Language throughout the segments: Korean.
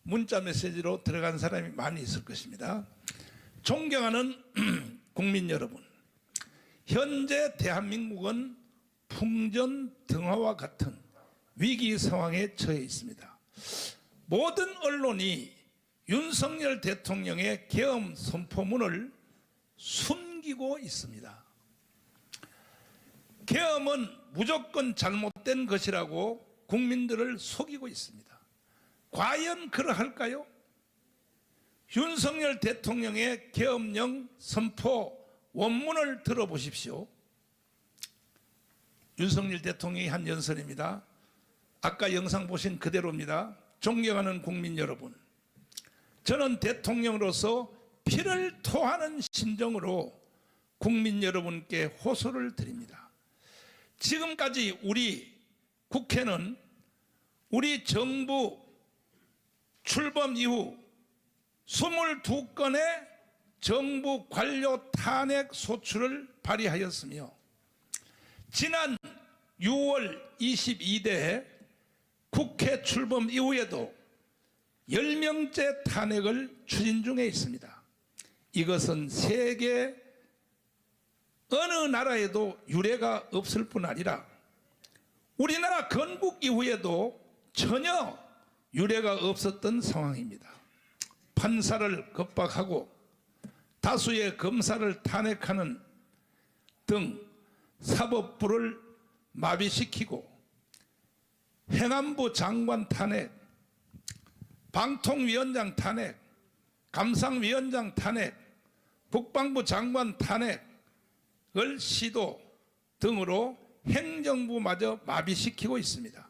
문자 메시지로 들어간 사람이 많이 있을 것입니다. 존경하는 국민 여러분, 현재 대한민국은 풍전등화와 같은 위기 상황에 처해 있습니다. 모든 언론이 윤석열 대통령의 계엄 선포문을 숨기고 있습니다. 계엄은 무조건 잘못된 것이라고 국민들을 속이고 있습니다. 과연 그러할까요? 윤석열 대통령의 계엄령 선포 원문을 들어보십시오. 윤석열 대통령이 한 연설입니다. 아까 영상 보신 그대로입니다. 존경하는 국민 여러분, 저는 대통령으로서 피를 토하는 심정으로 국민 여러분께 호소를 드립니다. 지금까지 우리 국회는 우리 정부 출범 이후 22건의 정부 관료 탄핵 소추를 발의하였으며 지난 6월 22대 국회 출범 이후에도 10명째 탄핵을 추진 중에 있습니다. 이것은 세계 어느 나라에도 유례가 없을 뿐 아니라 우리나라 건국 이후에도 전혀 유례가 없었던 상황입니다. 판사를 겁박하고 다수의 검사를 탄핵하는 등 사법부를 마비시키고 행안부 장관 탄핵, 방통위원장 탄핵, 감상위원장 탄핵, 국방부 장관 탄핵을 시도 등으로 행정부마저 마비시키고 있습니다.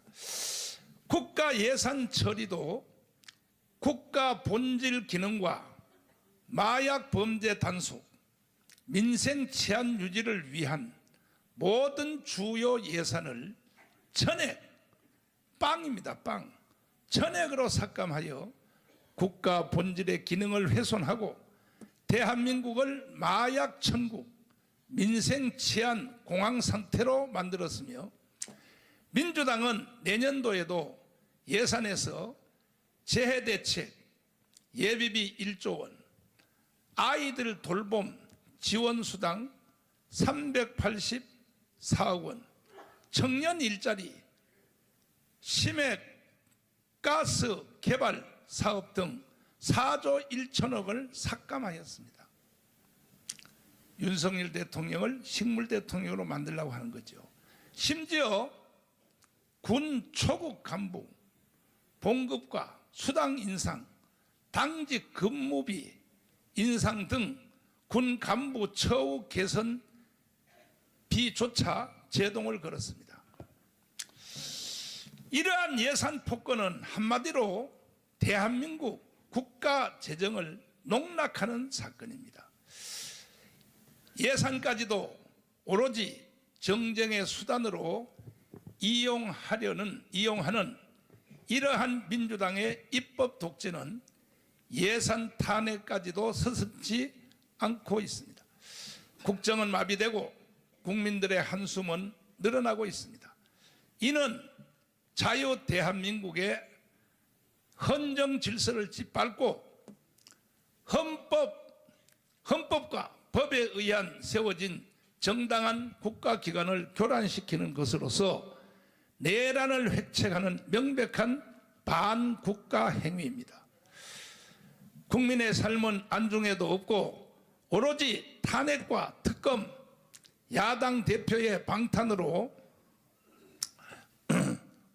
국가 예산 처리도 국가 본질 기능과 마약 범죄 단속, 민생 치안 유지를 위한 모든 주요 예산을 전액, 빵입니다, 빵. 전액으로 삭감하여 국가 본질의 기능을 훼손하고 대한민국을 마약 천국, 민생 치안 공황 상태로 만들었으며 민주당은 내년도에도 예산에서 재해대책, 예비비 1조 원, 아이들 돌봄 지원수당 384억 원, 청년 일자리, 심해 가스 개발 사업 등 4조 1천억을 삭감하였습니다. 윤석열 대통령을 식물 대통령으로 만들려고 하는 거죠. 심지어 군 초급 간부 봉급과 수당 인상, 당직 근무비 인상 등 군 간부 처우 개선 비조차 제동을 걸었습니다. 이러한 예산 폭거는 한마디로 대한민국 국가 재정을 농락하는 사건입니다. 예산까지도 오로지 정쟁의 수단으로 이용하는 이러한 민주당의 입법 독재는 예산 탄핵까지도 서슴지 않고 있습니다. 국정은 마비되고 국민들의 한숨은 늘어나고 있습니다. 이는 자유 대한민국의 헌정 질서를 짓밟고 헌법과 법에 의한 세워진 정당한 국가기관을 교란시키는 것으로서 내란을 획책하는 명백한 반국가 행위입니다. 국민의 삶은 안중에도 없고 오로지 탄핵과 특검, 야당 대표의 방탄으로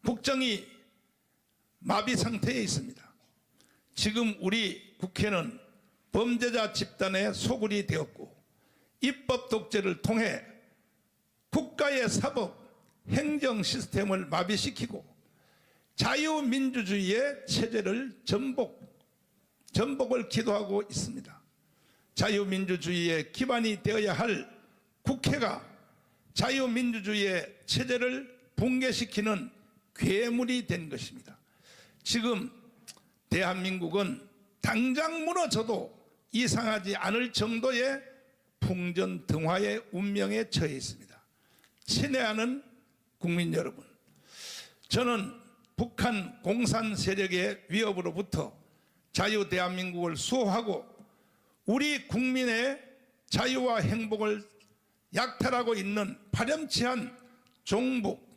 국정이 마비 상태에 있습니다. 지금 우리 국회는 범죄자 집단의 소굴이 되었고 입법 독재를 통해 국가의 사법, 행정 시스템을 마비시키고 자유민주주의의 체제를 전복을 기도하고 있습니다. 자유민주주의의 기반이 되어야 할 국회가 자유민주주의의 체제를 붕괴시키는 괴물이 된 것입니다. 지금 대한민국은 당장 무너져도 이상하지 않을 정도의 풍전등화의 운명에 처해 있습니다. 친애하는 국민 여러분, 저는 북한 공산 세력의 위협으로부터 자유 대한민국을 수호하고 우리 국민의 자유와 행복을 약탈하고 있는 파렴치한 종북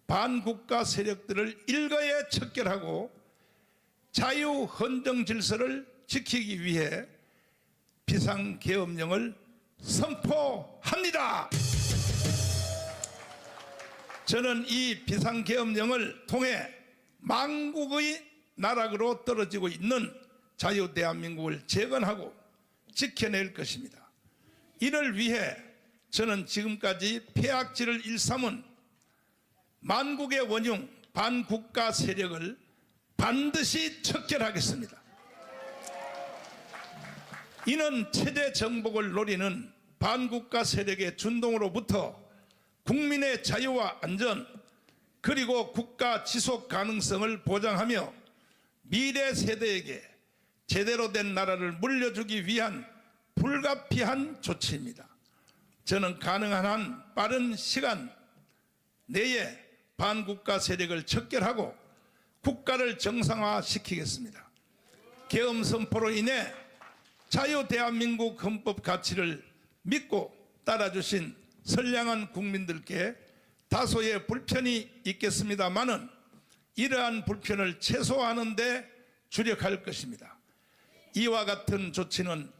반국가 세력들을 일거에 척결하고 자유 헌정 질서를 지키기 위해 비상계엄령을 선포합니다. 저는 이 비상계엄령을 통해 망국의 나락으로 떨어지고 있는 자유 대한민국을 재건하고 지켜낼 것입니다. 이를 위해 저는 지금까지 폐악질을 일삼은 만국의 원흉 반국가 세력을 반드시 척결하겠습니다. 이는 체제 정복을 노리는 반국가 세력의 준동으로부터 국민의 자유와 안전 그리고 국가 지속 가능성을 보장하며 미래 세대에게 제대로 된 나라를 물려주기 위한 불가피한 조치입니다. 저는 가능한 한 빠른 시간 내에 반국가 세력을 척결하고 국가를 정상화시키겠습니다. 계엄 선포로 인해 자유 대한민국 헌법 가치를 믿고 따라주신 선량한 국민들께 다소의 불편이 있겠습니다마는 이러한 불편을 최소화하는 데 주력할 것입니다. 이와 같은 조치는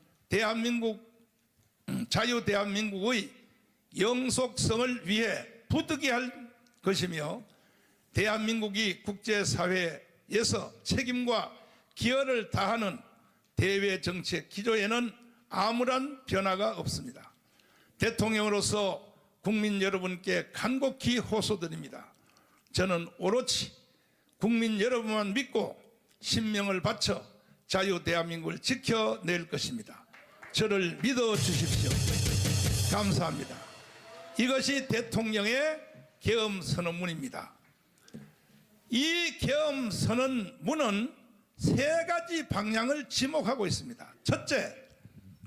자유 대한민국의 영속성을 위해 부득이할 것이며 대한민국이 국제사회에서 책임과 기여를 다하는 대외 정책 기조에는 아무런 변화가 없습니다. 대통령으로서 국민 여러분께 간곡히 호소드립니다. 저는 오로지 국민 여러분만 믿고 신명을 바쳐 자유 대한민국을 지켜낼 것입니다. 저를 믿어주십시오. 감사합니다. 이것이 대통령의 계엄 선언문입니다. 이 계엄 선언문은 세 가지 방향을 지목하고 있습니다. 첫째,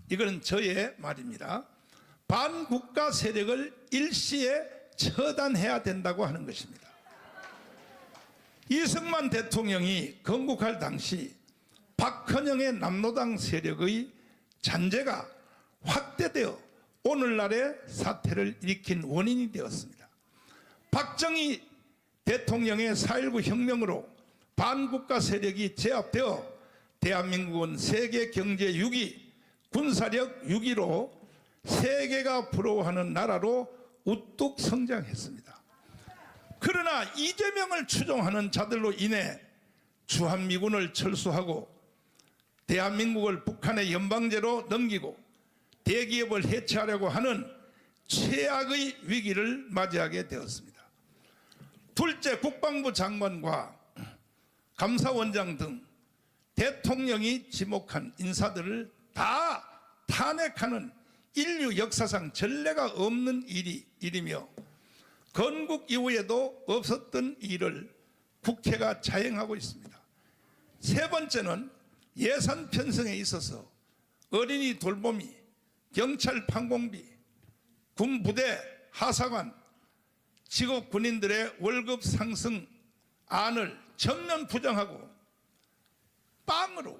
이거는 저의 말입니다. 반국가 세력을 일시에 처단해야 된다고 하는 것입니다. 이승만 대통령이 건국할 당시 박헌영의 남로당 세력의 잔재가 확대되어 오늘날의 사태를 일으킨 원인이 되었습니다. 박정희 대통령의 4.19 혁명으로 반국가 세력이 제압되어 대한민국은 세계 경제 6위, 군사력 6위로 세계가 부러워하는 나라로 우뚝 성장했습니다. 그러나 이재명을 추종하는 자들로 인해 주한미군을 철수하고 대한민국을 북한의 연방제로 넘기고 대기업을 해체하려고 하는 최악의 위기를 맞이하게 되었습니다. 둘째, 국방부 장관과 감사원장 등 대통령이 지목한 인사들을 다 탄핵하는 인류 역사상 전례가 없는 일이며 건국 이후에도 없었던 일을 국회가 자행하고 있습니다. 세 번째는 예산 편성에 있어서 어린이 돌보미, 경찰 판공비, 군부대 하사관, 직업 군인들의 월급 상승 안을 전면 부정하고 빵으로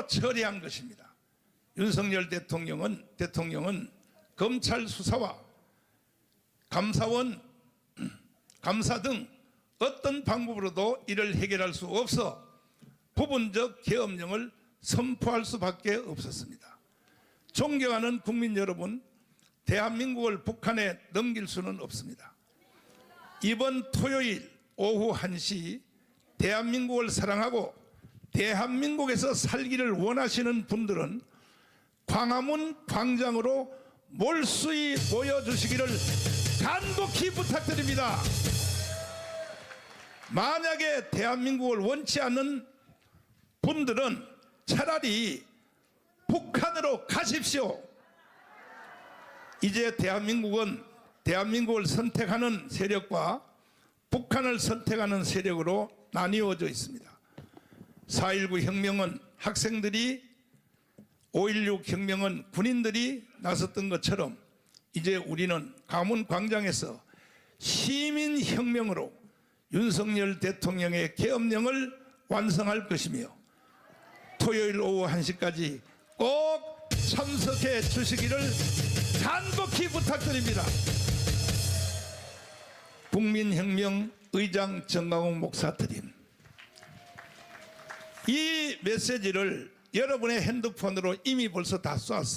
처리한 것입니다. 윤석열 대통령은 검찰 수사와 감사원, 감사 등 어떤 방법으로도 이를 해결할 수 없어 부분적 계엄령을 선포할 수밖에 없었습니다. 존경하는 국민 여러분, 대한민국을 북한에 넘길 수는 없습니다. 이번 토요일 오후 1시 대한민국을 사랑하고 대한민국에서 살기를 원하시는 분들은 광화문 광장으로 몰수히 모여주시기를 간곡히 부탁드립니다. 만약에 대한민국을 원치 않는 분들은 차라리 북한으로 가십시오. 이제 대한민국을 선택하는 세력과 북한을 선택하는 세력으로 나뉘어져 있습니다. 4.19 혁명은 학생들이, 5.16 혁명은 군인들이 나섰던 것처럼 이제 우리는 광화문 광장에서 시민혁명으로 윤석열 대통령의 계엄령을 완성할 것이며 토요일 오후 1시까지 꼭 참석해 주시기를 간곡히 부탁드립니다. 국민혁명 의장 정강훈 목사 드림. 이 메시지를 여러분의 핸드폰으로 이미 벌써 다 쏘았어요.